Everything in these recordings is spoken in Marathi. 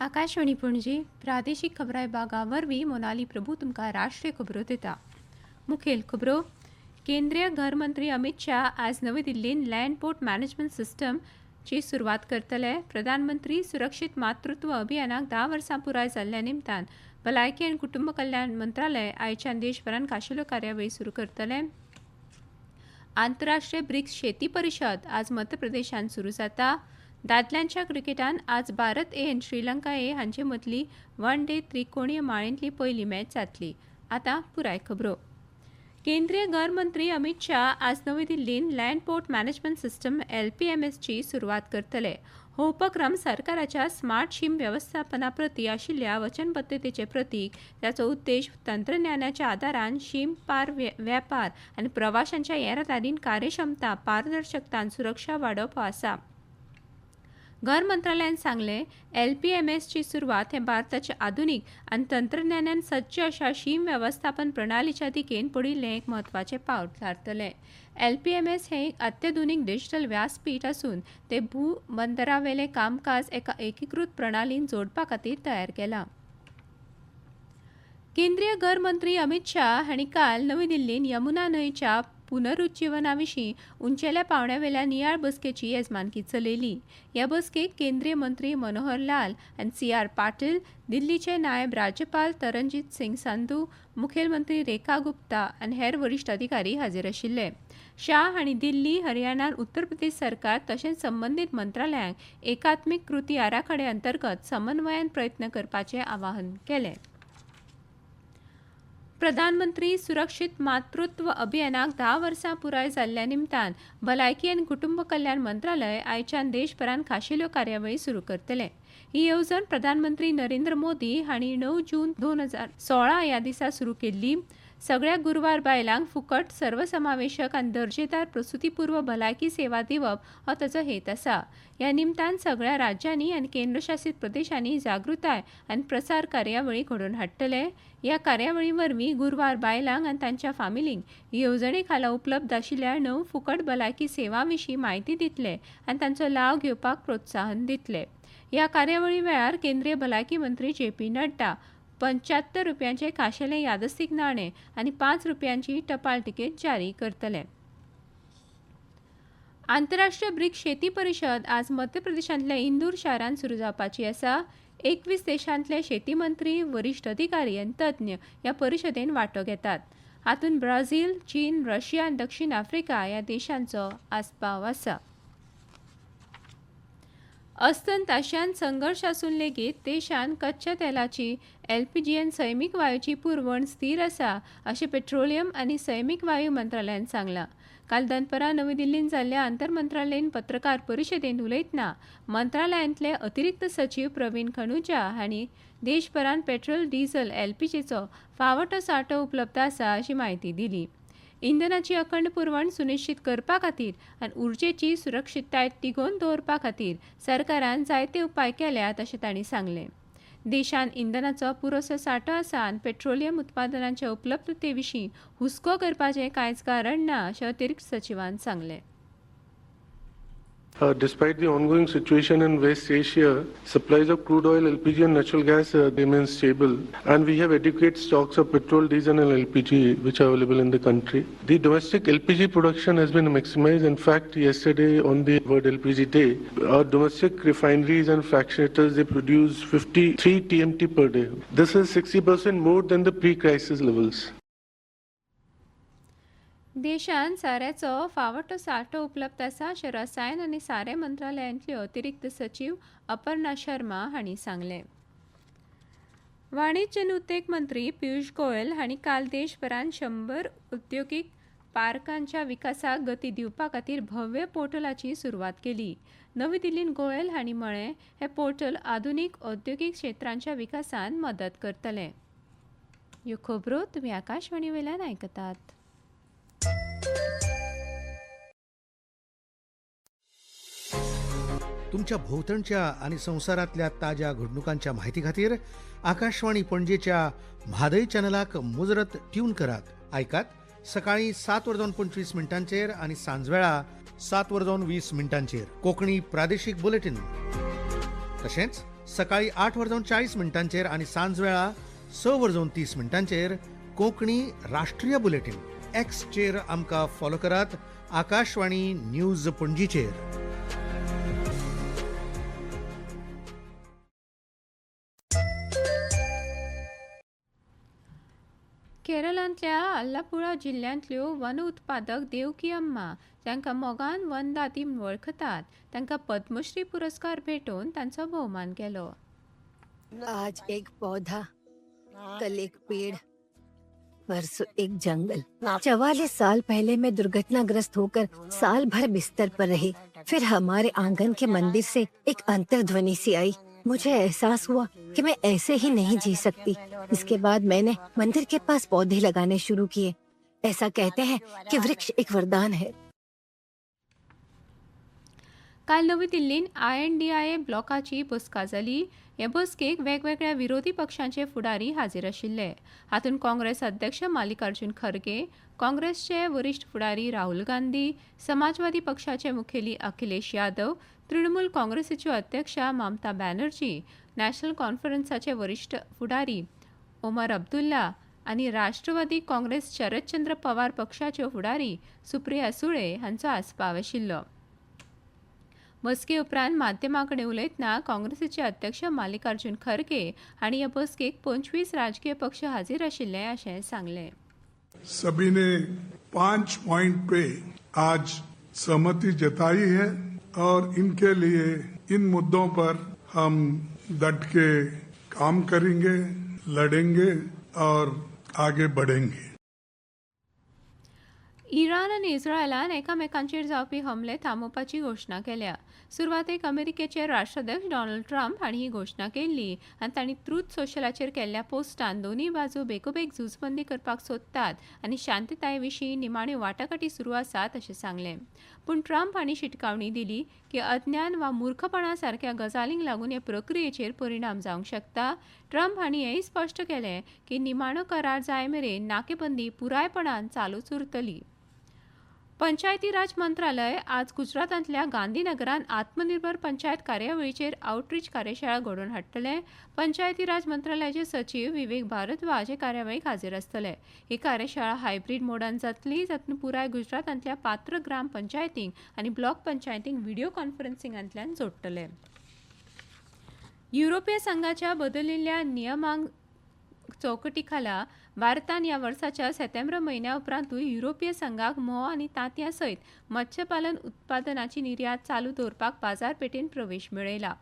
आकाशवाणी पणजी प्रादेशीक खबरां विभागा वरवीं मोनाली प्रभू तुमकां राष्ट्रीय खबरो दिता. मुखेल खबरो. केंद्रीय घर मंत्री अमित शाह आज नवी दिल्लीन लँड पोर्ट मॅनेजमेंट सिस्टम ची सुरवात करतले. प्रधानमंत्री सुरक्षित मातृत्व अभियानाक 10 वर्सां पुराय जाल्ल्या निमतान भलायकी आनी कुटुंब कल्याण मंत्रालय आयच्यान देशभरान खाशेल्यो कार्यावळी सुरू करतले. आंतरराष्ट्रीय ब्रिक्स शेती परिशद आज मध्य प्रदेशात सुरू जाता. दादल्यांच्या क्रिकेटान आज भारत ए आनी श्रीलंका ए हांचे मदली वन डे त्रिकोणीय माळेंतली पयली मॅच जातली. आतां पुराय खबरो. केंद्रीय घर मंत्री अमित शाह आज नवी दिल्लीन land port management system LPMS ची सुरवात करतले. हो उपक्रम सरकाराच्या स्मार्ट शीम व्यवस्थापना प्रती आशिल्ल्या वचनबद्धतेचे प्रतीक. त्याचो उद्देश तंत्रज्ञानाच्या आदारान शीम पार वेपार आनी प्रवाशांच्या येरादारीन कार्यक्षमता, पारदर्शकता आनी सुरक्षा वाडोवप आसा. घर मंत्रालयान सांगले, LPMS ची सुरवात हे भारताचे आधुनिक आनी तंत्रज्ञानान सज्ज अशा शीम व्यवस्थापन प्रणालीच्या दिकेन पडिल्लें एक म्हत्वाचें पावल थारतलें. LPMS हे एक अत्याधुनीक डिजिटल व्यासपीठ असून ते भूबंदरावेलें कामकाज एका एकीकृत प्रणालीन जोडपा खातीर तयार केलां. केंद्रीय घर मंत्री अमित शाह हांणी काल नवी दिल्लीन यमुना न्हंयच्या पुनरुज्जीवना विशीं उंचेल्या पावंड्यावेल्या नियाळ बसकेची येजमानकी चलयली. ह्या बसकेक केंद्रीय मंत्री मनोहर लाल आनी CR पाटील, दिल्लीचे नायब राज्यपाल तरनजीत सिंग संधू, मुखेलमंत्री रेखा गुप्ता आनी हेर वरिश्ठ अधिकारी हाजीर आशिल्ले. शाह हांणी दिल्ली, हरियाणा, उत्तर प्रदेश सरकार तशेंच संबंदीत मंत्रालयांक एकात्मीक कृती आराखडे अंतर्गत समन्वयान प्रयत्न करपाचें आवाहन केलें. प्रधानमंत्री सुरक्षित मातृत्व अभियानाक 10 वर्सां पुराय जाल्ल्या निमतान भलायकी आनी कुटुंब कल्याण मंत्रालय आयच्यान देशभरान खाशेल्यो कार्यावळी सुरू करतले. ही येवजण प्रधानमंत्री नरेंद्र मोदी हांणी 9 जून 2016 ह्या दिसा सुरू केल्ली. सगळ्या गुरवार बायलांक फुकट, सर्वसमावेशक आनी दर्जेदार प्रसुतीपूर्व भलायकी सेवा दिवप हो ताचो हेत आसा. ह्या निमतान सगळ्या राज्यांनी आनी केंद्रशासीत प्रदेशांनी जागृताय आनी प्रसार कार्यावळी घडोवन हाडटले. ह्या कार्यावळी वरवीं गुरवार बायलांक आनी तांच्या फामिलींक येवजणे खाला उपलब्ध आशिल्ल्या 9 फुकट भलायकी सेवां विशीं म्हायती दितले आनी तांचो लाव घेवपाक प्रोत्साहन दितले. ह्या कार्यावळी वेळार केंद्रीय भलायकी मंत्री JP नड्डा ₹75 खाशेलें यादस्तीक नाणें आनी ₹5 टपाल तिकेट जारी करतले. आंतरराष्ट्रीय ब्रिक्स शेती परिशद आज मध्य प्रदेशांतल्या इंदूर शारांत सुरू जावपाची आसा. 21 देशांतले शेती मंत्री, वरिश्ठ अधिकारी आनी तज्ञ ह्या परिशदेन वांटो घेतात. हातूंत ब्राझील, चीन, रशिया आनी दक्षिण आफ्रिका ह्या देशांचो आस्पाव आसा. अस्तंत आशियान संघर्ष आसून लेगीत देशान कच्च्या तेलाची LPG आनी सैमीक वायूची पुरवण स्थिर आसा अशें पेट्रोलियम आनी सैमीक वायू मंत्रालयान सांगलां. काल दनपारां नवी दिल्लीन जाल्ल्या आंतरमंत्रालयीन पत्रकार परिशदेंत उलयतना मंत्रालयांतले अतिरिक्त सचीव प्रवीण खणुजा हांणी देशभरान पेट्रोल, डिझेल, LPGचो फावो सांठो उपलब्ध आसा अशी म्हायती दिली. इंधनाची अखंड पुरवण सुनिश्चित करपा खातीर आनी उर्जेची सुरक्षीतताय तिगोवन दवरपा खातीर सरकारान जायते उपाय केल्यात अशें तांणी सांगलें. देशान इंधनाचो पुरोसो सांठो आसा आनी पेट्रोलियम उत्पादनांच्या उपलब्धते विशीं हुस्को करपाचें कांयच कारण ना अशें अतिरिक्त सचिवान सांगलें. Despite the ongoing situation in West Asia, supplies of crude oil, LPG and natural gas remain stable, and we have adequate stocks of petrol, diesel and LPG which are available in the country. The domestic LPG production has been maximized. In fact, yesterday on the World LPG Day, our domestic refineries and fractionators, they produce 53 TMT per day. This is 60% more than the pre-crisis levels. देशान साऱ्याचो फावो सांठो उपलब्ध आसा अशें रसायन आनी सारे मंत्रालयांतल्यो अतिरिक्त सचीव अपर्णा शर्मा हांणी सांगलें. वाणिज्य आनी उद्देग मंत्री पियुष गोयल हांणी काल देशभरान 100 उद्योगीक पार्कांच्या विकासाक गती दिवपा खातीर भव्य पोर्टलाची सुरवात केली. नवी दिल्लीन गोयल हांणी म्हळें, हे पोर्टल आधुनीक औद्योगिक क्षेत्रांच्या विकासान मदत करतलें. ह्यो खबरो तुमी आकाशवाणी वेल्यान आयकतात. तुमच्या भोवतणच्या आणि संवसारातल्या ताज्या घडणुकांच्या माहिती खातीर आकाशवाणी पणजेच्या म्हादय चॅनलाक मुजरत ट्यून करात. ऐकात सकाळी 7:25 आणि सांजवेळा 7:20 कोंकणी प्रादेशीक बुलेटिन. तशेंच सकाळी 8:40 आणि सांजवेळा 6:30 कोंकणी राष्ट्रीय बुलेटिन एक्सचेर आमकां फॉलो करात. आकाशवाणी न्यूज पणजीचेर. केरळांतल्या आल्लापुळा जिल्ल्यांतल्यो वन उत्पादक देवकी अम्मा जांकां मोगान वनदाती म्हूण वळखतात तांकां पद्मश्री पुरस्कार भेटोवन तांचो भोवमान केलो. आज एक पौधा, कल एक पेड़, परसों एक जंगल. 44 साल पहले मैं दुर्घटनाग्रस्त होकर साल भर बिस्तर पर रही. फिर हमारे आंगन के मंदिर से एक अंतर्ध्वनि सी आई. मुझे एहसास हुआ कि मैं ऐसे ही नहीं जी सकती. इसके बाद मैंने मंदिर के पास पौधे लगाने शुरू किए. ऐसा कहते हैं कि वृक्ष एक वरदान है. काल नवी दिल्लीन INDIA ब्लॉकाची बसका जाली. हे बसकेक वेगवेगळ्या विरोधी पक्षांचे फुडारी हाजीर आशिल्ले. हातूंत काँग्रेस अध्यक्ष मल्लिकार्जुन खरगे, काँग्रेसचे वरिष्ठ फुडारी राहुल गांधी, समाजवादी पक्षाचे मुखेली अखिलेश यादव, तृणमूल काँग्रेसीच्यो अध्यक्षा ममता बॅनर्जी, नॅशनल कॉन्फरन्साचे वरिष्ठ फुडारी ओमर अब्दुल्ला आनी राष्ट्रवादी काँग्रेस शरदचंद्र पवार पक्षाच्यो फुडारी सुप्रिया सुळे हांचो आस्पाव आशिल्लो. बसके उपरांत माध्यमां कडेन उलयतना काँग्रेसीचे अध्यक्ष मल्लिकार्जुन खरगे हांणी ह्या बसकेक 25 राजकीय पक्ष हाजीर आशिल्ले अशें सांगलें. सभी ने 5 पॉइंट पे आज सहमति जताई है और इनके लिए इन मुद्दों पर हम डट के काम करेंगे, लड़ेंगे और आगे बढ़ेंगे. इराण आनी इस्रायलान एकामेकांचेर जावपी हमले थांबोवपाची घोशणा केल्या. सुरवातेक अमेरिकेचे राष्ट्राध्यक्ष डोनाल्ड ट्रम्प हांणी ही घोशणा केल्ली आनी तांणी ट्रूथ सोशलाचेर केल्ल्या पोस्टान दोनूय बाजू बेगोबेग झुजबंदी करपाक सोदतात आनी शांतताये विशीं निमाण्यो वाटाघाटी सुरू आसात अशें सांगलें. पूण ट्रम्प हांणी शिटकावणी दिली की अज्ञान वा मूर्खपणा सारक्या गजालींक लागून हे प्रक्रियेचेर परिणाम जावंक शकता. ट्रम्प हांणी हेंय स्पश्ट केलें की निमाणो करार जाय मेरेन नाकेबंदी पुरायपणान चालूच उरतली. पंचायती राज मंत्रालय आज गुजरातांतल्या गांधीनगरान आत्मनिर्भर पंचायत कार्यावळीचेर आउटरीच कार्यशाळा घडोवन हाडटले. पंचायती राज मंत्रालयाचे सचिव विवेक भारद्वाज हे कार्यावळीक हाजीर आसतले. ही कार्यशाळा हायब्रीड मोडान जातली, जातून पुराय गुजरातांतल्या पात्र ग्राम पंचायतींक आनी ब्लॉक पंचायतींक व्हिडिओ कॉन्फरन्सिंगांतल्यान जोडटले. युरोपीय संघाच्या बदलिल्ल्या नियमांक चौकटी खाला भारतान ह्या वर्साच्या सप्टेंबर म्हयन्या उपरांतूय युरोपीय संघाक म्होंव आनी तांतयां सयत मत्स्यपालन उत्पादनाची निर्यात चालू दवरपाक बाजारपेठेंत प्रवेश मेळयला.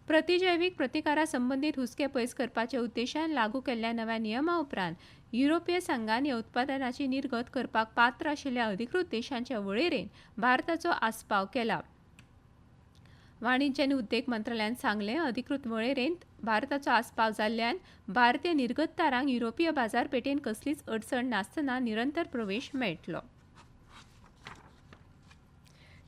प्रतिजैवीक प्रतिकारा संबंदीत हुस्के पयस करपाच्या उद्देशान लागू केल्ल्या नव्या नियमां उपरांत युरोपीय संघान ह्या उत्पादनाची निर्गत करपाक पात्र आशिल्ल्या अधिकृत देशांच्या वळेरेंत भारताचो आस्पाव केला. वाणिज्य आनी उद्देग मंत्रालयान सांगलें, अधिकृत वळेरेंत भारताचो आस्पाव जाल्ल्यान भारतीय निर्गतदारांक युरोपीय बाजारपेठेंत कसलीच अडचण नासतना निरंतर प्रवेश मेळटलो.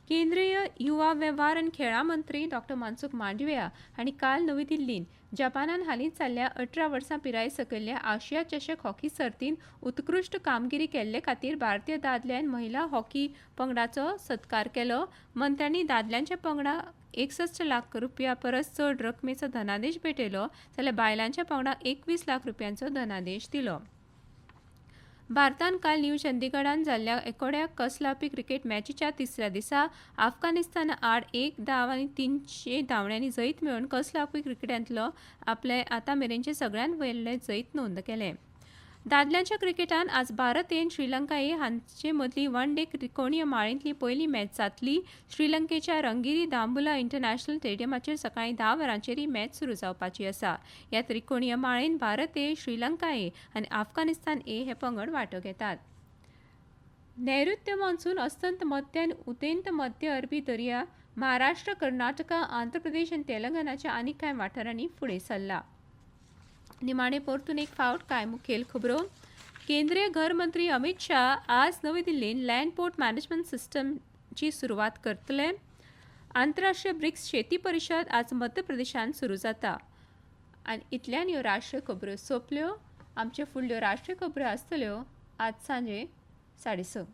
केंद्रीय युवा वेव्हार आनी खेळां मंत्री डॉ मनसुख मांडविया हांणी काल नवी दिल्लींत जपानान हालींच जाल्ल्या 18 वर्सां पिराये सकयल्ल्या आशिया चषक हॉकी सर्तींत उत्कृश्ट कामगिरी केल्ले खातीर भारतीय दादले आनी महिला हॉकी पंगडाचो सत्कार केलो. मंत्र्यांनी दादल्यांच्या पंगडाक 61 लाख रुपया परस चड रकमेचो धनादेश भेटयलो जाल्यार बायलांच्या पंगडाक 21 लाख रुपयांचो धनादेश दिलो. भारतान काल न्यू चंदीगडान जाल्ल्या एकोड्या कस लावपी क्रिकेट मॅचीच्या तिसऱ्या दिसा अफगाणिस्ताना आड 1 धाव आनी 300 धांवड्यांनी जैत मेळोवन कस लावपी क्रिकेटांतलो आपले आतां मेरेनचे सगळ्यांत व्हडले जैत नोंद केलें. दादल्यांच्या क्रिकेटान आज भारत आनी श्रीलंका हांचे मदली वन डे त्रिकोणीय माळेंतली पयली मॅच जातली. श्रीलंकेच्या रंगिरी दांबुला इंटरनॅशनल स्टेडियमाचेर सकाळीं 10 वरांचेर ही मॅच सुरू जावपाची आसा. ह्या त्रिकोणीय माळेंत भारत श्रीलंका आनी अफगाणिस्तान हे पंगड वांटो घेतात. नैऋत्य मॉन्सून अस्तंत मध्य आनी उदेंत मध्य अरबी दर्या, महाराष्ट्र, कर्नाटका, आंध्र प्रदेश आनी तेलंगणाच्या आनीक कांय वाठारांनी फुडें सरला. निमाणे परतून एक फावट कांय मुखेल खबरो. केंद्रीय घर मंत्री अमित शाह आज नवी दिल्लीन लँड पोर्ट मॅनेजमेंट सिस्टमची सुरवात करतले. आंतरराष्ट्रीय ब्रिक्स शेती परिशद आज मध्य प्रदेशांत सुरू जाता. आनी इतल्यान ह्यो राष्ट्रीय खबरो सोंपल्यो. आमच्यो फुडल्यो राष्ट्रीय खबरो आसतल्यो आज सांजे 6:30.